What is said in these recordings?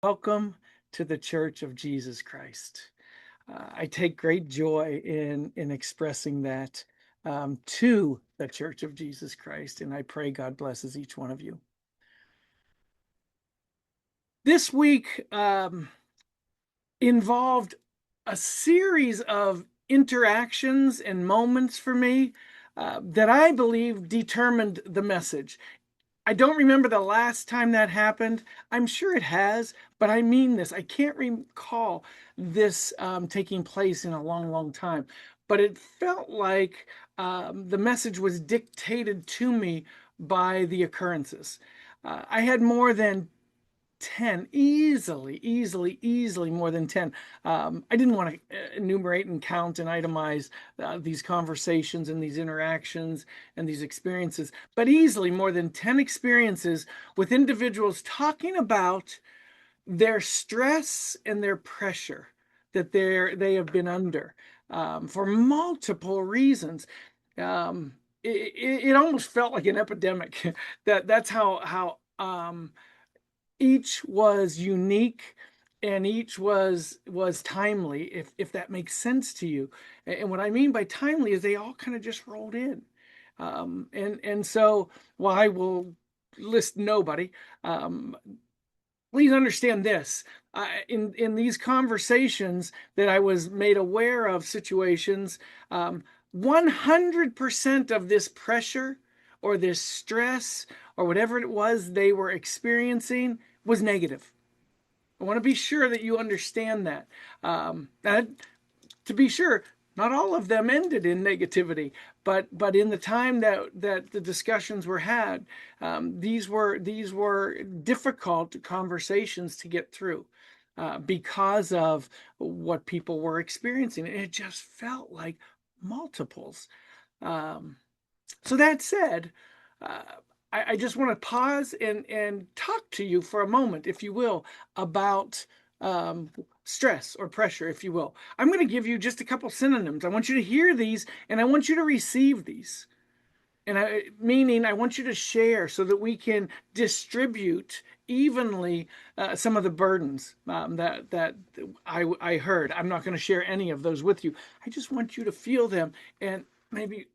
Welcome to the Church of Jesus Christ. I take great joy in expressing that to the Church of Jesus Christ, and I pray God blesses each one of you. This week involved a series of interactions and moments for me that I believe determined the message. I don't remember the last time that happened. I'm sure it has, but I mean this. I can't recall this taking place in a long, long time. But it felt like the message was dictated to me by the occurrences. I had more than 10, easily more than 10. I didn't want to enumerate and count and itemize these conversations and these interactions and these experiences, but easily more than 10 experiences with individuals talking about their stress and their pressure that they have been under for multiple reasons. It almost felt like an epidemic. That's how each was unique and each was timely, if that makes sense to you. And what I mean by timely is they all kind of just rolled in. And so while I will list nobody, please understand this. In these conversations that I was made aware of situations, 100% of this pressure or this stress or whatever it was they were experiencing was negative. I want to be sure that you understand that. To be sure, not all of them ended in negativity, but in the time that the discussions were had, these were difficult conversations to get through because of what people were experiencing. It just felt like multiples. Um, so that said, uh, I just want to pause and talk to you for a moment, if you will, about stress or pressure, if you will. I'm going to give you just a couple synonyms. I want you to hear these and I want you to receive these. Meaning I want you to share so that we can distribute evenly some of the burdens that I heard. I'm not going to share any of those with you. I just want you to feel them and maybe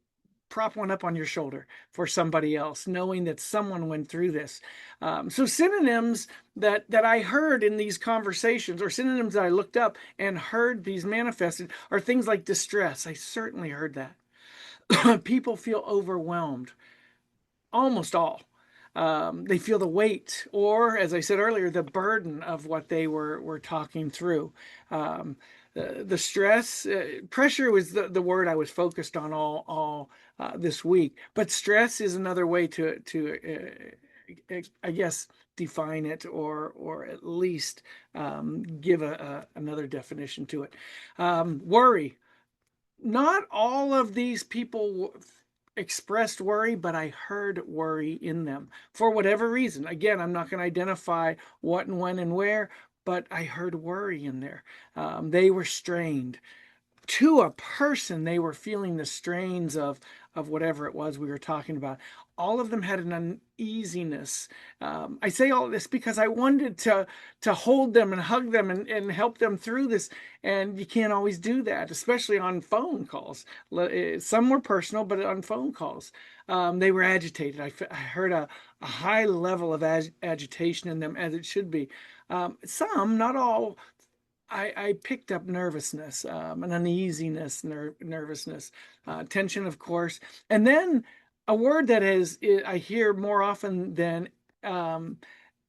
prop one up on your shoulder for somebody else, knowing that someone went through this. So synonyms that I heard in these conversations, or synonyms that I looked up and heard these manifested, are things like distress. I certainly heard that. People feel overwhelmed, almost all. They feel the weight, or as I said earlier, the burden of what they were talking through. The stress, pressure was the word I was focused on all this week. But stress is another way to I guess define it or at least give another definition to it. Worry. Not all of these people expressed worry, but I heard worry in them for whatever reason. Again, I'm not going to identify what and when and where, but I heard worry in there. They were strained to a person. They were feeling the strains of whatever it was we were talking about. All of them had an uneasiness. I say all this because I wanted to hold them and hug them and help them through this, and you can't always do that, especially on phone calls. Some were personal, but on phone calls, they were agitated. I heard a high level of agitation in them, as it should be. Some, not all, I picked up nervousness, an uneasiness, nervousness, tension, of course. And then a word that I hear more often than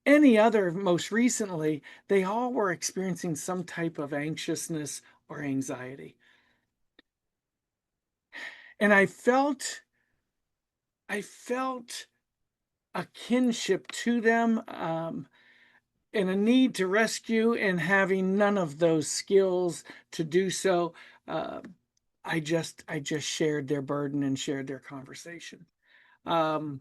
any other, most recently, they all were experiencing some type of anxiousness or anxiety. And I felt a kinship to them, and a need to rescue, and having none of those skills to do so. Uh, I just shared their burden and shared their conversation. I'm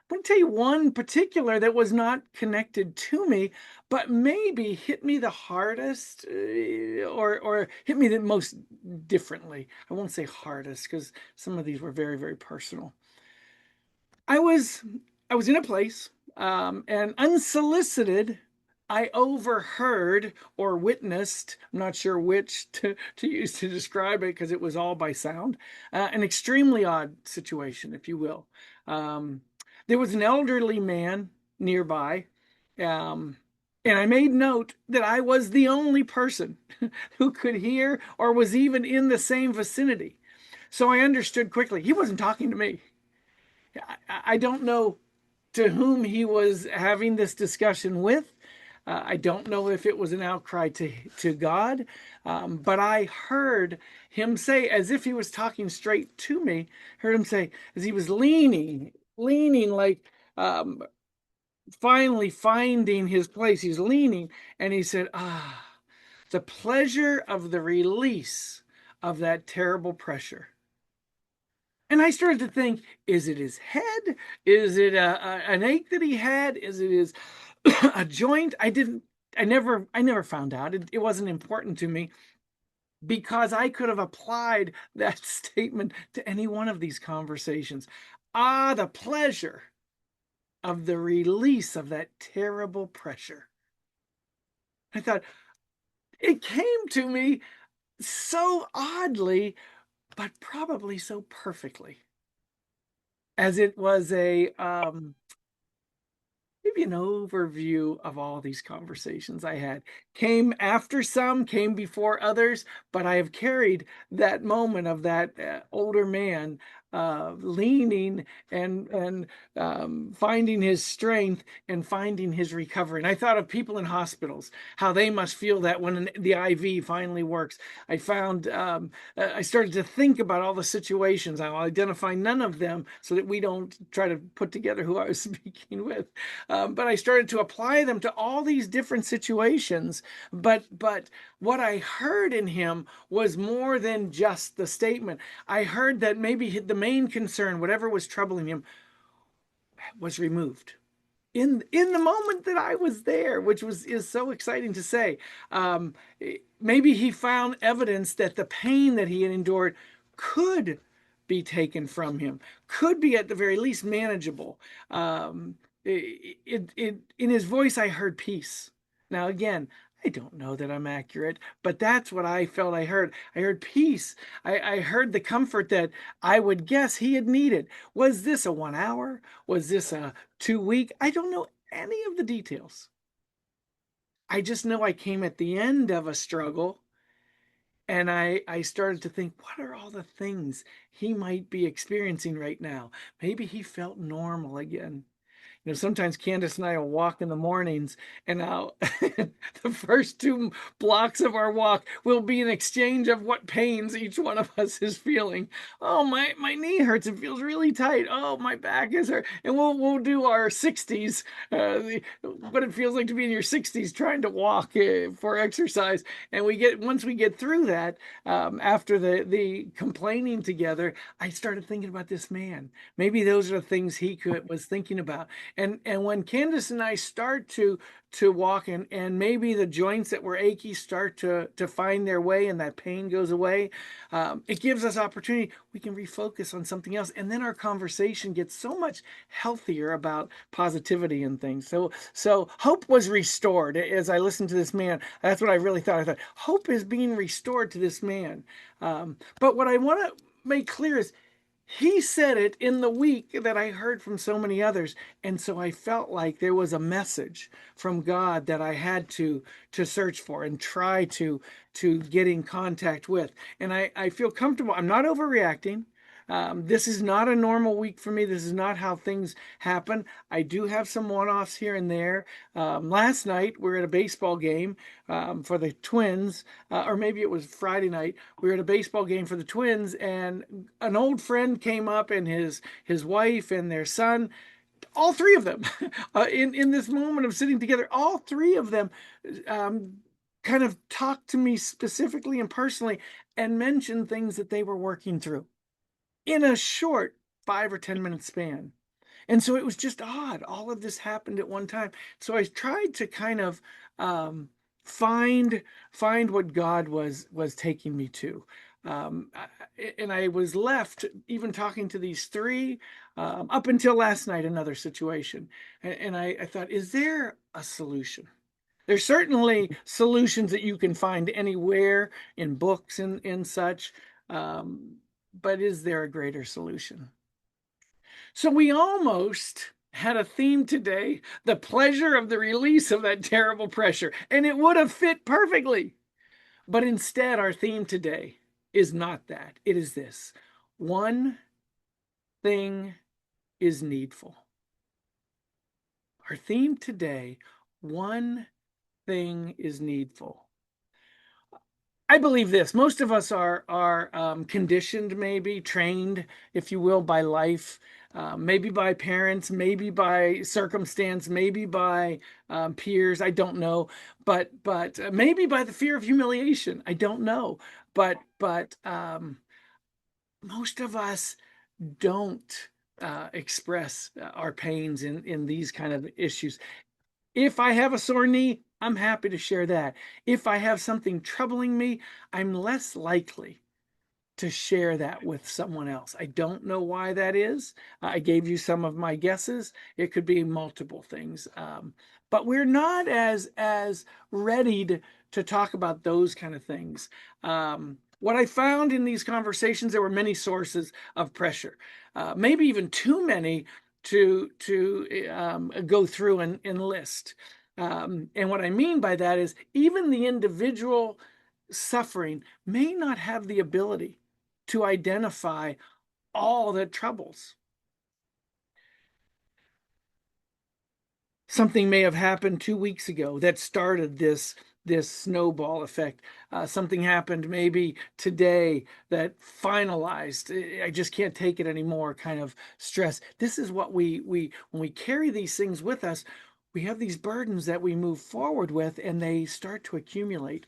going to tell you one particular that was not connected to me, but maybe hit me the hardest, or hit me the most differently. I won't say hardest because some of these were very, very personal. I was I was in a place, and unsolicited, I overheard or witnessed, I'm not sure which to use to describe it because it was all by sound, an extremely odd situation, if you will. Um, there was an elderly man nearby, um, and I made note that I was the only person who could hear or was even in the same vicinity. So I understood quickly he wasn't talking to me. I don't know to whom he was having this discussion with. I don't know if it was an outcry to God, but I heard him say, as if he was talking straight to me, heard him say, as he was leaning like finally finding his place, he's leaning, and he said, the pleasure of the release of that terrible pressure. And I started to think, is it his head? Is it an ache that he had? Is it his a joint? I never found out. It wasn't important to me because I could have applied that statement to any one of these conversations. The pleasure of the release of that terrible pressure. I thought it came to me so oddly, but probably so perfectly, as it was a maybe an overview of all these conversations I had. Came after some, came before others, but I have carried that moment of that older man leaning and finding his strength and finding his recovery. And I thought of people in hospitals, how they must feel that when the IV finally works. I started to think about all the situations. I'll identify none of them so that we don't try to put together who I was speaking with. But I started to apply them to all these different situations. But what I heard in him was more than just the statement. I heard that maybe the main concern, whatever was troubling him, was removed in the moment that I was there, which was is so exciting to say. Um, Maybe he found evidence that the pain that he had endured could be taken from him, could be at the very least manageable. In his voice, I heard peace. Now, again, I don't know that I'm accurate, but that's what I felt I heard. I heard peace. I heard the comfort that I would guess he had needed. Was this a 1 hour? Was this a 2 week? I don't know any of the details. I just know I came at the end of a struggle and I started to think, what are all the things he might be experiencing right now? Maybe he felt normal again. Sometimes Candace and I will walk in the mornings, and now the first 2 blocks of our walk will be an exchange of what pains each one of us is feeling. Oh, my knee hurts. It feels really tight. Oh, my back is hurt. And we'll do our 60s, what it feels like to be in your 60s trying to walk for exercise. And once we get through that, after the complaining together, I started thinking about this man. Maybe those are the things he was thinking about. And when Candace and I start to walk and maybe the joints that were achy start to find their way and that pain goes away, it gives us opportunity. We can refocus on something else, and then our conversation gets so much healthier about positivity and things. So hope was restored as I listened to this man. That's what I really thought. I thought hope is being restored to this man. But what I want to make clear is he said it in the week that I heard from so many others. And so I felt like there was a message from God that I had to search for and try to get in contact with. And I feel comfortable. I'm not overreacting. This is not a normal week for me. This is not how things happen. I do have some one-offs here and there. Last night we were at a baseball game for the Twins, or maybe it was Friday night. We were at a baseball game for the Twins, and an old friend came up, and his wife and their son, all three of them, in this moment of sitting together, all three of them um, kind of talked to me specifically and personally and mentioned things that they were working through in a short 5 or 10 minute span. And so it was just odd. All of this happened at one time. So I tried to kind of um, find what God was taking me to. And I was left even talking to these three up until last night, another situation. And I thought, is there a solution? There's certainly solutions that you can find anywhere in books and such. But is there a greater solution? So we almost had a theme today, the pleasure of the release of that terrible pressure, and it would have fit perfectly. But instead, our theme today is not that. It is this: one thing is needful. Our theme today, one thing is needful. I believe this. Most of us are conditioned, maybe trained, if you will, by life, maybe by parents, maybe by circumstance, maybe by peers. I don't know, but maybe by the fear of humiliation. I don't know, but most of us don't express our pains in these kind of issues. If I have a sore knee, I'm happy to share that. If I have something troubling me, I'm less likely to share that with someone else. I don't know why that is. I gave you some of my guesses. It could be multiple things. But we're not as ready to talk about those kind of things. What I found in these conversations, there were many sources of pressure, maybe even too many to go through and list. And what I mean by that is even the individual suffering may not have the ability to identify all the troubles. Something may have happened 2 weeks ago that started this snowball effect. Something happened maybe today that finalized. I just can't take it anymore kind of stress. This is what we when we carry these things with us, we have these burdens that we move forward with, and they start to accumulate.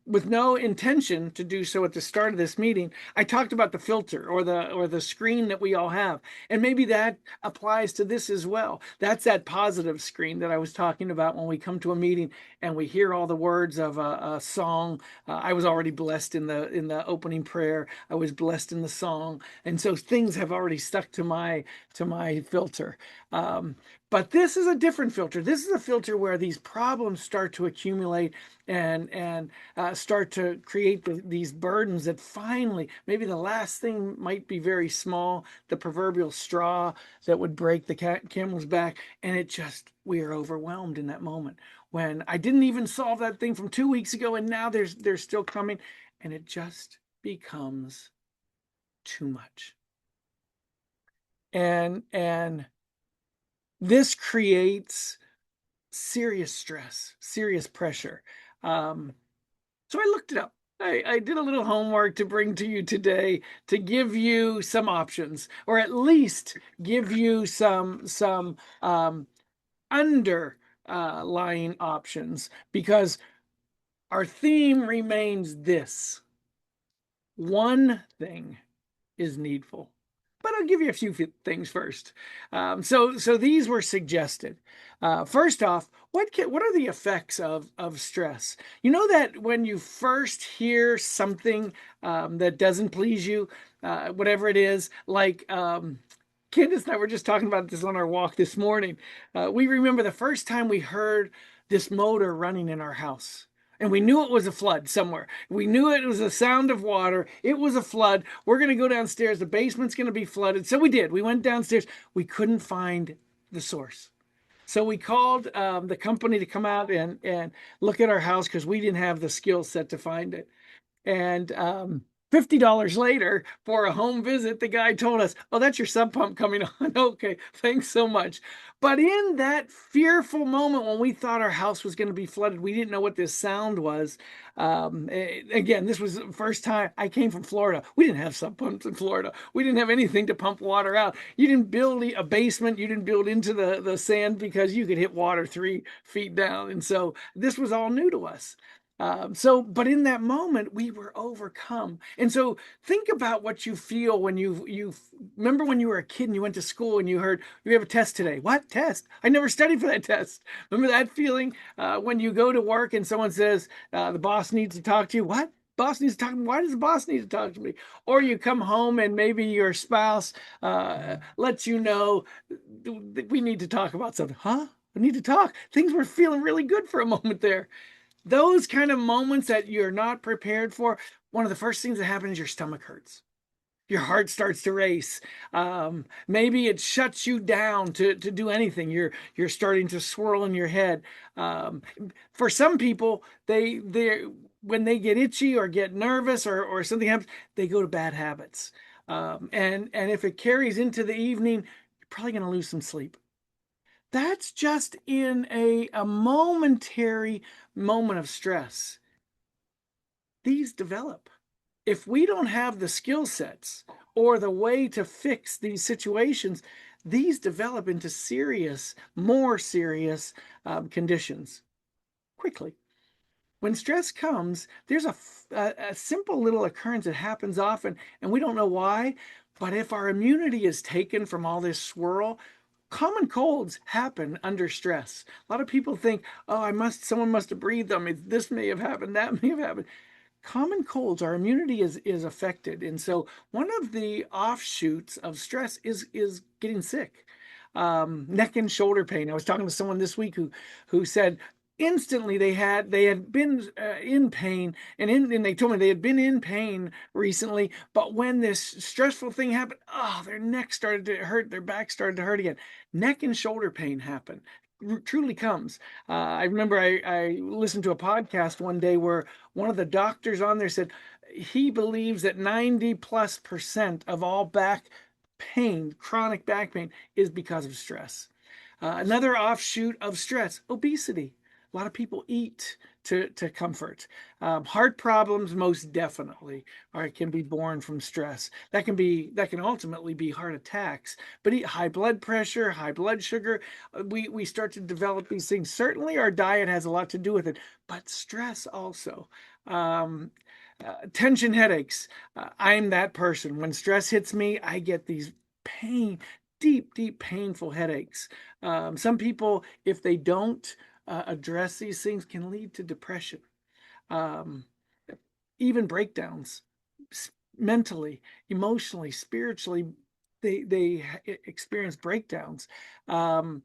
With no intention to do so at the start of this meeting, I talked about the filter or the screen that we all have, and maybe that applies to this as well. That's that positive screen that I was talking about when we come to a meeting and we hear all the words of a song. I was already blessed in the opening prayer. I was blessed in the song, and so things have already stuck to my filter. But this is a different filter. This is a filter where these problems start to accumulate and start to create these burdens that finally, maybe the last thing might be very small, the proverbial straw that would break the camel's back, and we are overwhelmed in that moment when I didn't even solve that thing from 2 weeks ago, and now they're still coming, and it just becomes too much. And this creates serious stress, serious pressure. So I looked it up. I did a little homework to bring to you today to give you some options, or at least give you some underlying options, because our theme remains this: one thing is needful. But I'll give you a few things first. So these were suggested. First off, what are the effects of stress? You know that when you first hear something that doesn't please you, whatever it is, like Candace and I were just talking about this on our walk this morning. We remember the first time we heard this motor running in our house. And we knew it was a flood somewhere. We knew it was a sound of water. It was a flood. We're going to go downstairs. The basement's going to be flooded. So we did. We went downstairs. We couldn't find the source. So we called the company to come out and look at our house because we didn't have the skill set to find it. And $50 later for a home visit, the guy told us, "Oh, that's your sump pump coming on." Okay, thanks so much. But in that fearful moment when we thought our house was going to be flooded, we didn't know what this sound was. Again, this was the first time I came from Florida. We didn't have sump pumps in Florida. We didn't have anything to pump water out. You didn't build a basement. You didn't build into the sand because you could hit water 3 feet down. And so this was all new to us. But in that moment, we were overcome. And so think about what you feel when you remember when you were a kid and you went to school and you heard, "You have a test today." What test? I never studied for that test. Remember that feeling when you go to work and someone says, "The boss needs to talk to you." What? Boss needs to talk to me. Why does the boss need to talk to me? Or you come home and maybe your spouse lets you know, "We need to talk about something." Huh? We need to talk. Things were feeling really good for a moment there. Those kind of moments that you're not prepared for, one of the first things that happens is your stomach hurts. Your heart starts to race. Maybe it shuts you down to do anything. You're starting to swirl in your head. Um, for some people, they when they get itchy or get nervous or something happens, they go to bad habits. And if it carries into the evening, you're probably going to lose some sleep. That's just in a momentary moment of stress. These develop. If we don't have the skill sets or the way to fix these situations, these develop into serious, more serious conditions quickly. When stress comes, there's a simple little occurrence that happens often, and we don't know why. But if our immunity is taken from all this swirl, common colds happen under stress. A lot of people think, oh, someone must have breathed on me. This may have happened, that may have happened. Common colds, our immunity is affected, and so one of the offshoots of stress is getting sick. Neck and shoulder pain. I was talking to someone this week who said instantly they had been in pain, and they told me they had been in pain recently, but when this stressful thing happened, oh, their neck started to hurt, their back started to hurt again. Neck and shoulder pain happen. Truly comes. I remember I listened to a podcast one day where one of the doctors on there said he believes that 90+% of all back pain, chronic back pain, is because of stress. Another offshoot of stress, obesity. A lot of people eat to comfort. Heart problems, most definitely, can be born from stress. That can ultimately be heart attacks. But high blood pressure, high blood sugar, we start to develop these things. Certainly, our diet has a lot to do with it, but stress also. Um, Tension headaches. I'm that person. When stress hits me, I get these pain, deep, deep, painful headaches. Some people, if they don't address these things, can lead to depression, um, even breakdowns, mentally, emotionally, spiritually. They experience breakdowns. Um,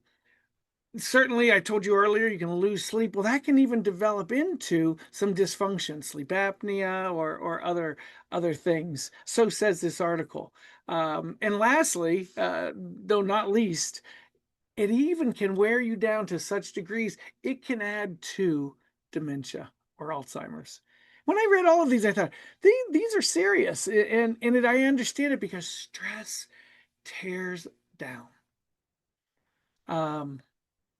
Certainly, I told you earlier, you can lose sleep. Well, that can even develop into some dysfunction, sleep apnea, or other things. So says this article. And lastly, though not least, it even can wear you down to such degrees it can add to dementia or Alzheimer's. When I read all of these, I thought these are serious, and I understand it because stress tears down. Um,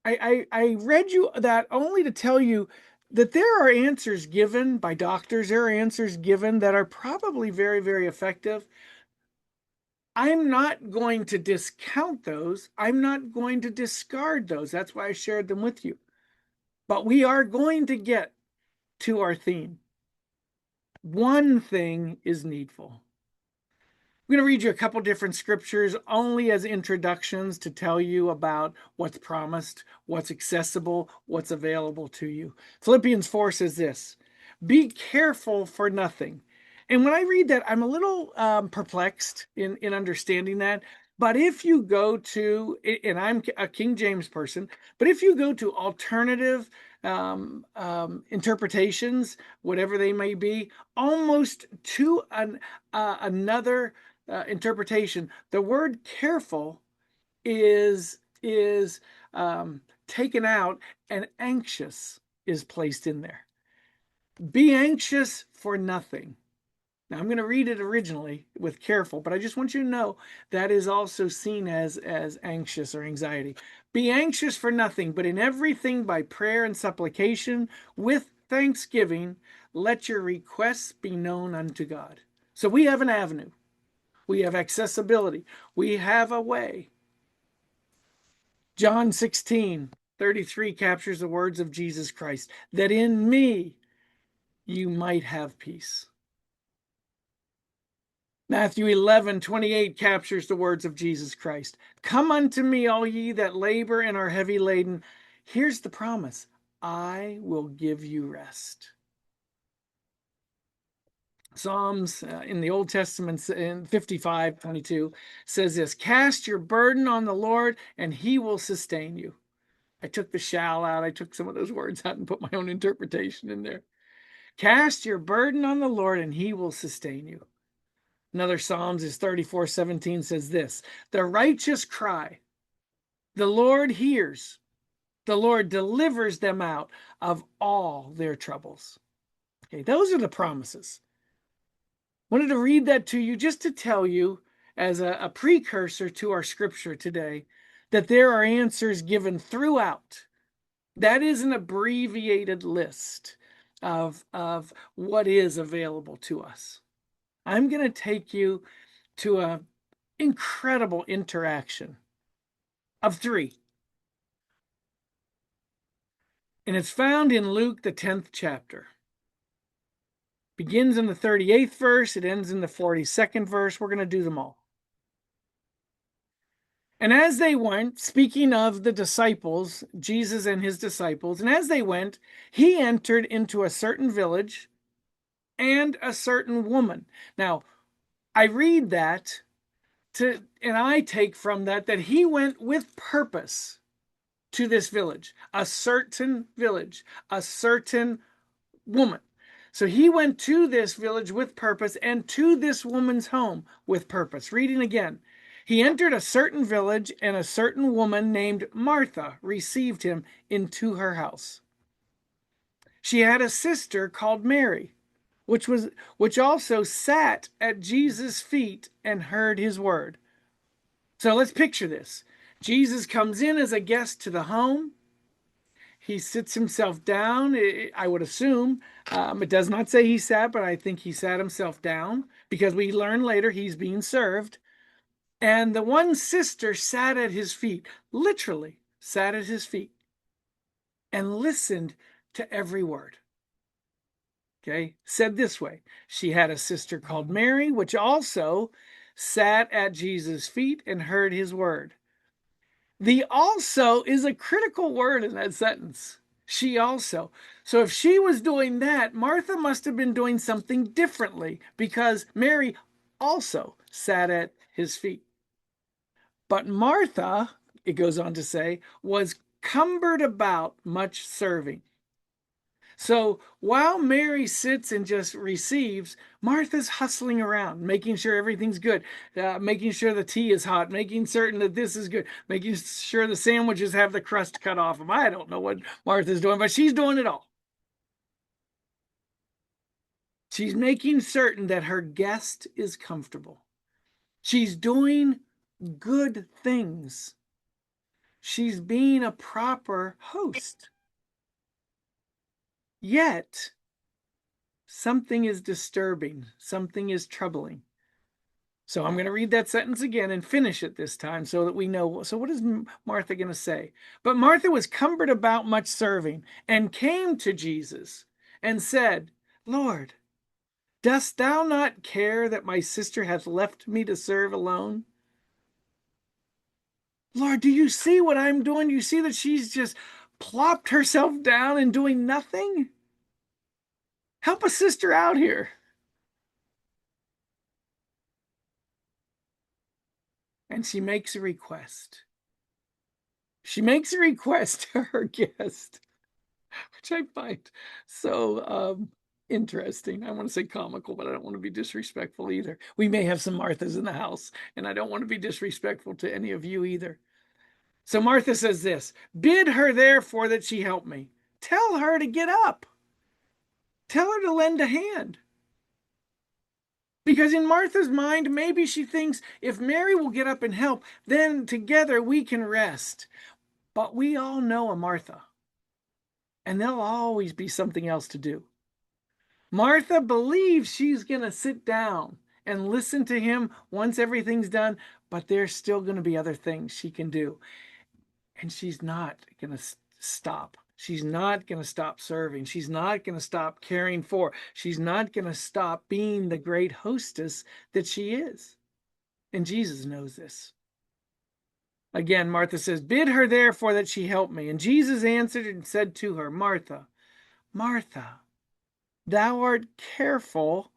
I read you that only to tell you that there are answers given by doctors. There are answers given that are probably very, very effective. I'm not going to discount those. I'm not going to discard those. That's why I shared them with you. But we are going to get to our theme. One thing is needful. I'm going to read you a couple different scriptures only as introductions to tell you about what's promised, what's accessible, what's available to you. Philippians 4 says this: be careful for nothing. And when I read that, I'm a little perplexed in understanding that. But if you go to, and I'm a King James person, but if you go to alternative interpretations, whatever they may be, almost to another interpretation, the word careful is taken out and anxious is placed in there. Be anxious for nothing. Now I'm going to read it originally with careful, but I just want you to know that is also seen as anxious or anxiety. Be anxious for nothing, but in everything by prayer and supplication with thanksgiving, let your requests be known unto God. So we have an avenue. We have accessibility. We have a way. John 16:33 captures the words of Jesus Christ, that in me you might have peace. Matthew 11:28 captures the words of Jesus Christ. Come unto me, all ye that labor and are heavy laden. Here's the promise: I will give you rest. Psalms in the Old Testament in 55:22 says this: cast your burden on the Lord and he will sustain you. I took the shall out. I took some of those words out and put my own interpretation in there. Cast your burden on the Lord and he will sustain you. Another Psalms is 34:17 says this, the righteous cry, the Lord hears, the Lord delivers them out of all their troubles. Okay, those are the promises. Wanted to read that to you just to tell you, as a precursor to our scripture today, that there are answers given throughout. That is an abbreviated list of what is available to us. I'm going to take you to an incredible interaction of three. And it's found in Luke, the 10th chapter. Begins in the 38th verse, it ends in the 42nd verse. We're going to do them all. And as they went, speaking of the disciples, Jesus and his disciples, and as they went, he entered into a certain village and a certain woman. Now, I read that and I take from that he went with purpose to this village, a certain woman. So he went to this village with purpose and to this woman's home with purpose. Reading again. He entered a certain village, and a certain woman named Martha received him into her house. She had a sister called Mary, which also sat at Jesus' feet and heard his word. So let's picture this. Jesus comes in as a guest to the home. He sits himself down, I would assume. It does not say he sat, but I think he sat himself down because we learn later he's being served. And the one sister sat at his feet, literally sat at his feet, and listened to every word. Okay, said this way. She had a sister called Mary, which also sat at Jesus' feet and heard his word. The also is a critical word in that sentence. She also. So if she was doing that, Martha must have been doing something differently because Mary also sat at his feet. But Martha, it goes on to say, was cumbered about much serving. So while Mary sits and just receives, Martha's hustling around, making sure everything's good, making sure the tea is hot, making certain that this is good, making sure the sandwiches have the crust cut off them. I don't know what Martha's doing, but she's doing it all. She's making certain that her guest is comfortable. She's doing good things. She's being a proper host. Yet, something is disturbing, something is troubling. So I'm going to read that sentence again and finish it this time so that we know. So what is Martha going to say? But Martha was cumbered about much serving and came to Jesus and said, Lord, dost thou not care that my sister hath left me to serve alone? Lord, do you see what I'm doing? Do you see that she's just plopped herself down and doing nothing? Help a sister out here. And she makes a request. She makes a request to her guest, which I find so interesting. I want to say comical, but I don't want to be disrespectful either. We may have some Marthas in the house, and I don't want to be disrespectful to any of you either. So Martha says this, bid her therefore that she help me. Tell her to get up. Tell her to lend a hand. Because in Martha's mind, maybe she thinks if Mary will get up and help, then together we can rest. But we all know a Martha, and there'll always be something else to do. Martha believes she's going to sit down and listen to him once everything's done, but there's still going to be other things she can do. And she's not going to stop. She's not going to stop serving. She's not going to stop caring for. She's not going to stop being the great hostess that she is. And Jesus knows this. Again, Martha says, bid her therefore that she help me. And Jesus answered and said to her, Martha, Martha, thou art careful.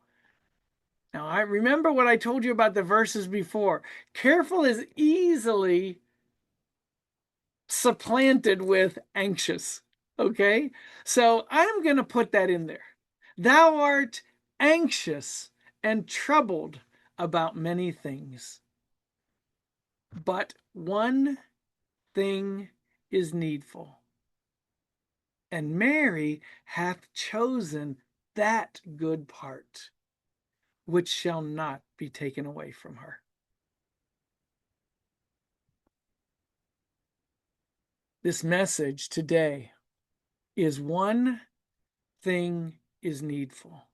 Now, I remember what I told you about the verses before. Careful is easily supplanted with anxious. Okay? So I'm going to put that in there. Thou art anxious and troubled about many things, but one thing is needful. And Mary hath chosen that good part, which shall not be taken away from her. This message today is one thing is needful.